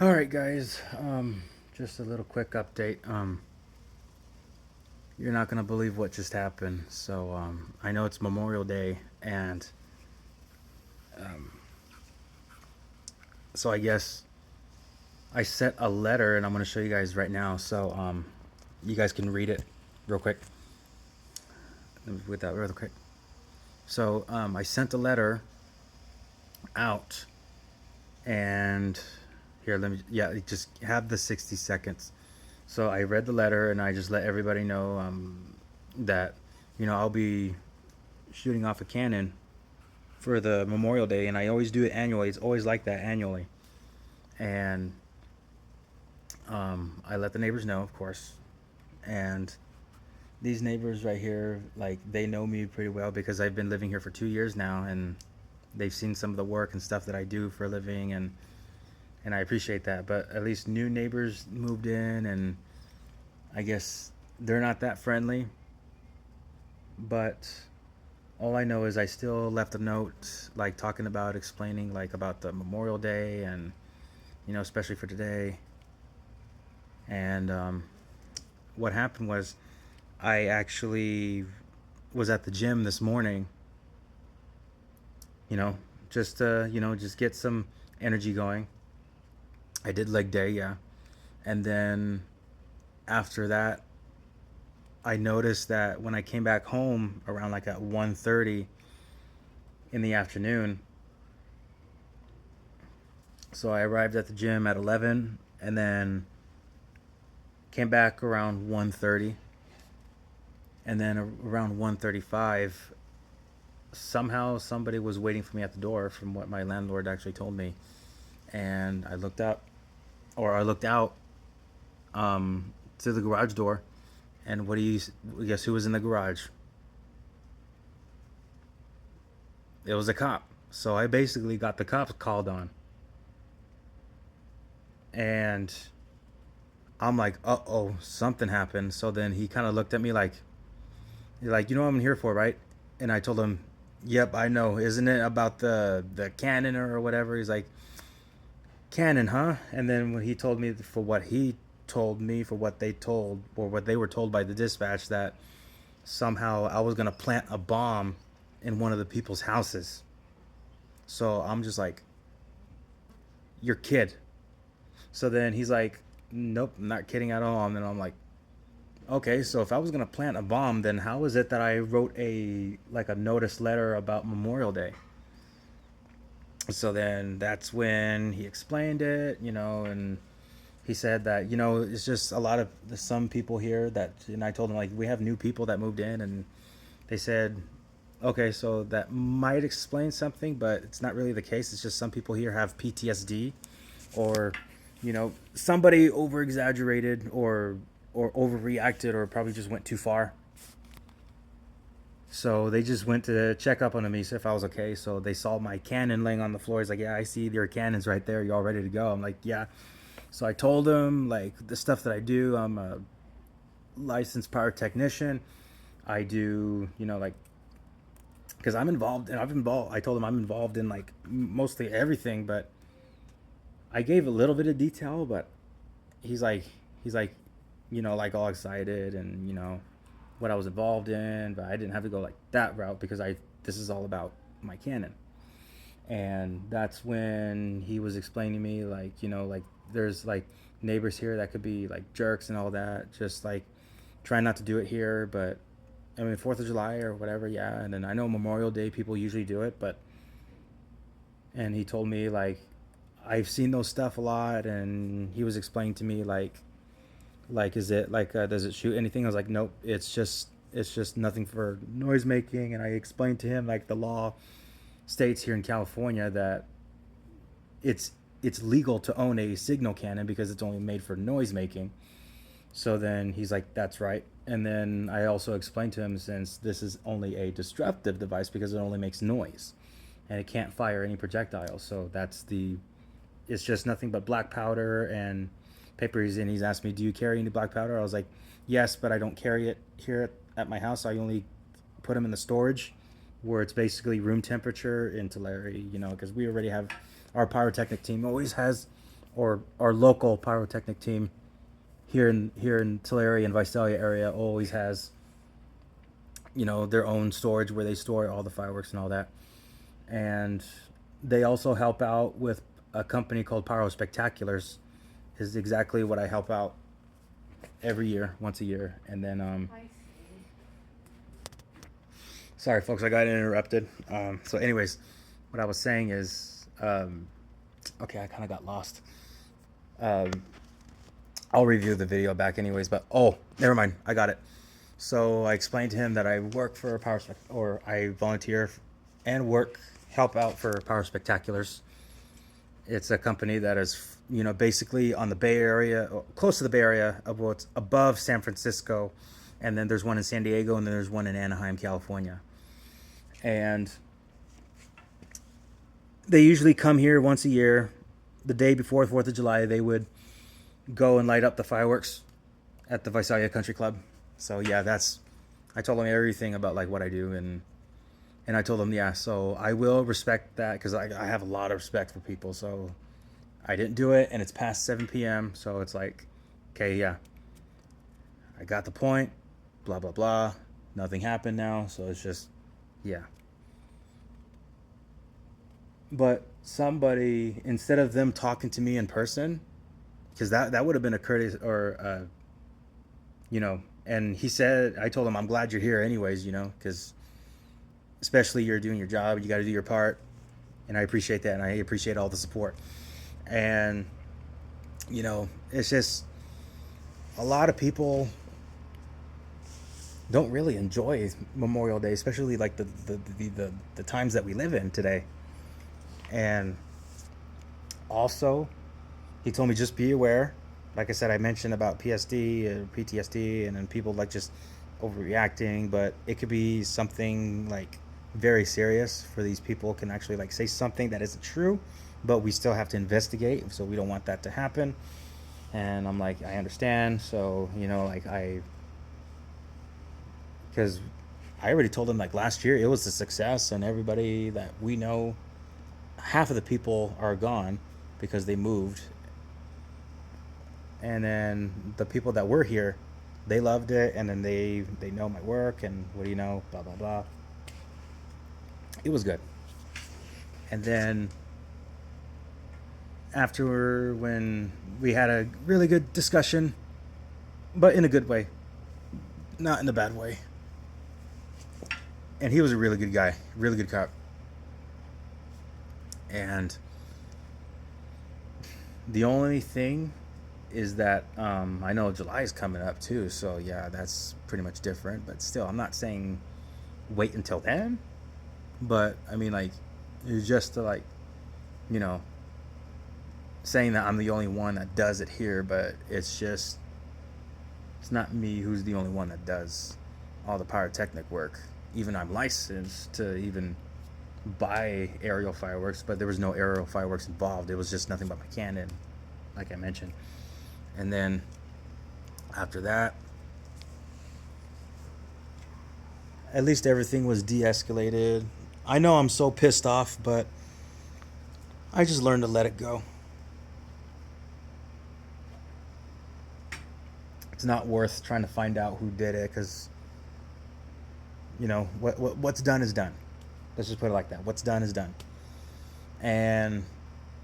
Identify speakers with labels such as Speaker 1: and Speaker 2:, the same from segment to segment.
Speaker 1: All right, guys. Just a little quick update. You're not gonna believe what just happened. So, I know it's Memorial Day, and um, so I guess I sent a letter, and I'm gonna show you guys right now. So, you guys can read it real quick. With that, real quick. So, I sent a letter out, and here, let me. Yeah, just have the 60 seconds. So I read the letter, and I just let everybody know that I'll be shooting off a cannon for the Memorial Day, and I always do it annually. It's always like that annually, and I let the neighbors know, of course, and these neighbors right here, like they know me pretty well because I've been living here for 2 years now, and they've seen some of the work and stuff that I do for a living, and I appreciate that. But at least new neighbors moved in, and I guess they're not that friendly, but all I know is I still left a note, like talking about explaining like about the Memorial Day, and especially for today. And what happened was I actually was at the gym this morning, you know, just to just get some energy going. I did leg day, yeah, and then after that, I noticed that when I came back home around like at 1:30 in the afternoon. So I arrived at the gym at 11, and then came back around 1:30, and then around 1:35 somehow somebody was waiting for me at the door from what my landlord actually told me. And I looked up, or I looked out to the garage door, and what do you guess who was in the garage? It was a cop. So I basically got the cops called on, and I'm like, uh-oh, something happened. So then he kind of looked at me like, you're like, you know what I'm here for, right? And I told him, yep, I know. Isn't it about the cannon or whatever? He's like, cannon, huh? And then when he told me for what he told me, for what they told, or what they were told by the dispatch, that somehow I was going to plant a bomb in one of the people's houses. So I'm just like, you're kid. So then he's like, nope, I'm not kidding at all. And then I'm like, okay, so if I was gonna plant a bomb, then how is it that I wrote a notice letter about Memorial Day? So then that's when he explained it, and he said that it's just a lot of some people here that, and I told him like we have new people that moved in, and they said, okay, so that might explain something, but it's not really the case. It's just some people here have PTSD, or somebody over exaggerated or overreacted, or probably just went too far. So they just went to check up on me, see if I was okay. So they saw my cannon laying on the floor. He's like, yeah, I see your cannons right there. You all ready to go? I'm like, yeah. So I told him like the stuff that I do. I'm a licensed pyrotechnician. I do, like, because I'm involved, and I've involved. I told him I'm involved in like mostly everything, but I gave a little bit of detail. But he's like, he's like, like all excited, and what I was involved in, but I didn't have to go like that route because I this is all about my canon. And that's when he was explaining to me like, like there's like neighbors here that could be like jerks and all that. Just like try not to do it here, but I mean 4th of July or whatever, yeah. And then I know Memorial Day people usually do it, but and he told me like I've seen those stuff a lot, and he was explaining to me like is it like does it shoot anything? I was like, nope, it's just nothing for noise making. And I explained to him like the law states here in California that it's it's legal to own a signal cannon because it's only made for noise making. So then he's like, that's right. And then I also explained to him, since this is only a disruptive device because it only makes noise and it can't fire any projectiles. So it's just nothing but black powder and papers. And he's asked me, do you carry any black powder? I was like, yes, but I don't carry it here at my house. I only put them in the storage where it's basically room temperature in Tulare, because we already have, our pyrotechnic team always has or our local pyrotechnic team here in Tulare and Visalia area always has, their own storage where they store all the fireworks and all that. And they also help out with a company called Pyro Spectaculars, is exactly what I help out every year, once a year. And then sorry folks, I got interrupted. So anyways, what I was saying is, okay, I kind of got lost. um, I'll review the video back anyways, but oh, never mind, I got it. So I explained to him that I work for or I volunteer and help out for Power Spectaculars. It's a company that is, basically on the Bay Area, close to the Bay Area, of what's above San Francisco, and then there's one in San Diego, and then there's one in Anaheim, California. And they usually come here once a year. The day before 4th of July, they would go and light up the fireworks at the Visalia Country Club. So yeah, I told them everything about like what I do, and I told them, yeah, so I will respect that, because I have a lot of respect for people. So I didn't do it, and it's past 7 p.m. So it's like, okay, yeah, I got the point, blah, blah, blah. Nothing happened now. So it's just, yeah. But somebody, instead of them talking to me in person, because that would have been a courteous, or, and I told him, I'm glad you're here anyways, because especially you're doing your job, you got to do your part. And I appreciate that. And I appreciate all the support. And, it's just a lot of people don't really enjoy Memorial Day, especially like the times that we live in today. And also, he told me, just be aware. Like I said, I mentioned about PSD or PTSD, and then people like just overreacting, but it could be something like very serious for these people. Can actually like say something that isn't true, but we still have to investigate. So we don't want that to happen. And I'm like, I understand. So, because I already told them like last year it was a success, and everybody that we know, half of the people are gone because they moved. And then the people that were here, they loved it, and then they know my work, and what do you know, blah blah blah. It was good. And then after, when we had a really good discussion, but in a good way, not in a bad way. And he was a really good guy, really good cop. And the only thing is that I know July is coming up too, so yeah, that's pretty much different. But still, I'm not saying wait until then. But I mean, like, it's just to like, you know, saying that I'm the only one that does it here, but it's not me who's the only one that does all the pyrotechnic work. Even I'm licensed to even buy aerial fireworks, but there was no aerial fireworks involved. It was just nothing but my cannon, like I mentioned. And then after that, at least everything was de-escalated. I know I'm so pissed off, but I just learned to let it go. It's not worth trying to find out who did it, because what's done is done. Let's just put it like that. What's done is done. And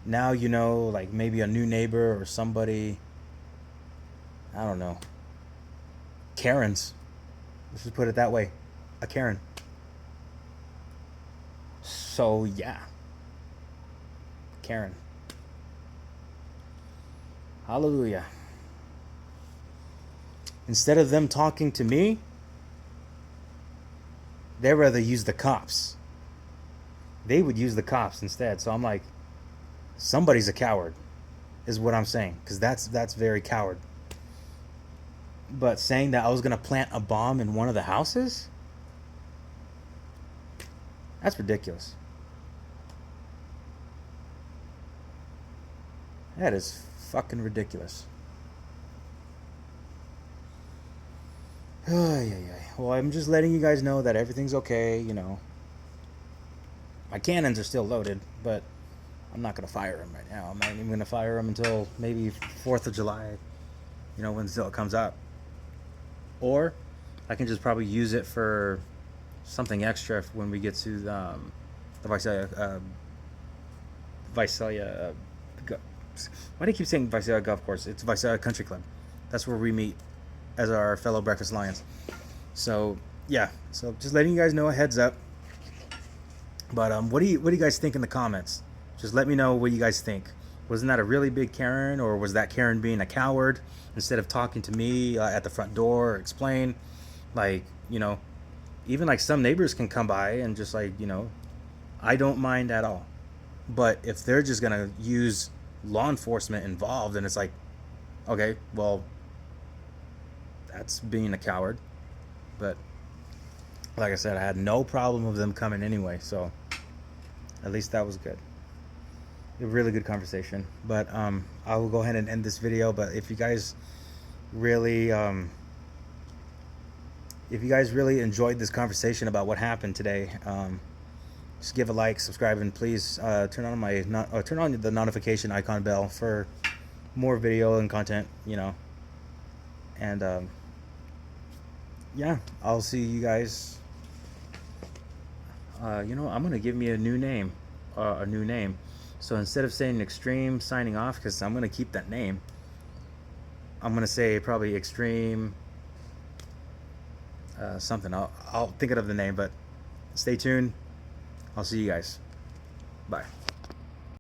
Speaker 1: now, like maybe a new neighbor or somebody, I don't know, Karens. Let's just put it that way. A Karen. So yeah, Karen. Hallelujah. Instead of them talking to me, they'd rather use the cops. They would use the cops instead. So I'm like, somebody's a coward, is what I'm saying, because that's very coward. But saying that I was gonna plant a bomb in one of the houses, that's ridiculous. That is fucking ridiculous. Well, I'm just letting you guys know that everything's okay. My cannons are still loaded, but I'm not gonna fire him right now. I'm not even gonna fire him until maybe 4th of July, when Zilla comes out. Or I can just probably use it for something extra when we get to the Visalia. Why do you keep saying Visalia Golf Course? It's Visalia Country Club. That's where we meet as our fellow Breakfast Lions. So yeah, so just letting you guys know, a heads up. But what do you guys think in the comments? Just let me know what you guys think. Wasn't that a really big Karen, or was that Karen being a coward instead of talking to me at the front door or explain? Like, even like some neighbors can come by and just like, I don't mind at all. But if they're just gonna use law enforcement involved, then it's like, okay, well, that's being a coward. But like I said, I had no problem with them coming anyway, so at least that was good. A really good conversation. But I will go ahead and end this video. But if you guys really enjoyed this conversation about what happened today, just give a like, subscribe, and please turn on the notification icon bell for more video and content. And yeah, I'll see you guys. I'm gonna give me a new name. So instead of saying Extreme signing off, because I'm gonna keep that name, I'm gonna say probably Extreme something. I'll think of the name, but stay tuned. I'll see you guys. Bye.